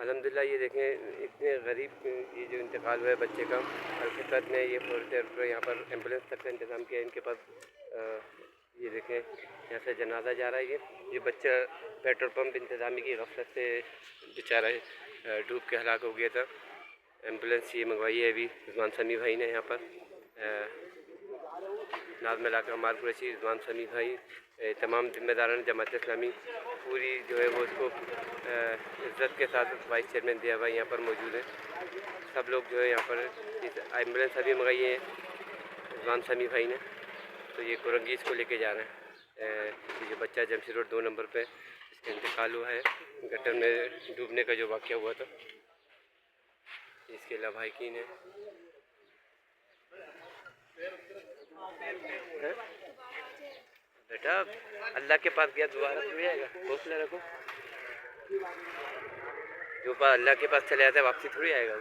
अल्हम्दुलिल्लाह ये देखें इतने गरीब ये जो इंतकाल हुआ है बच्चे का, अलफ़ितरत ने ये फौरी तौर पर यहाँ पर एम्बुलेंस तक का इंतज़ाम किया इनके पास। ये देखें यहाँ से जनाजा जा रहा है। ये बच्चा पेट्रोल पंप इंतज़ामी की गफलत से बेचारा डूब के हलाक हो गया था। एम्बुलेंस ये मंगवाई है अभी रिजवान समी भाई ने यहाँ पर। नाज़िम इलाका माल कुरैशी, रिजवान समी भाई, तमाम ज़िम्मेदारान जमात इस्लामी पूरी जो है वो उसको इज़्ज़त के साथ वाइस चेयरमैन दिया भाई यहाँ पर मौजूद है। सब लोग जो है यहाँ पर इस एम्बुलेंस अभी मंगाई है रिजवान समी भाई ने, तो ये कुरंगी इसको लेके जा रहे हैं। ये जो बच्चा जमशेद रोड 2 नंबर पे इसका इंतकाल हुआ है गटर में डूबने का जो वाक़या हुआ था। इसके लाभाइकीन है। बेटा अल्लाह के पास गया दोबारा थोड़ी आएगा, हौसला रखो। जो पास अल्लाह के पास चले जाता है वापसी थोड़ी आएगा।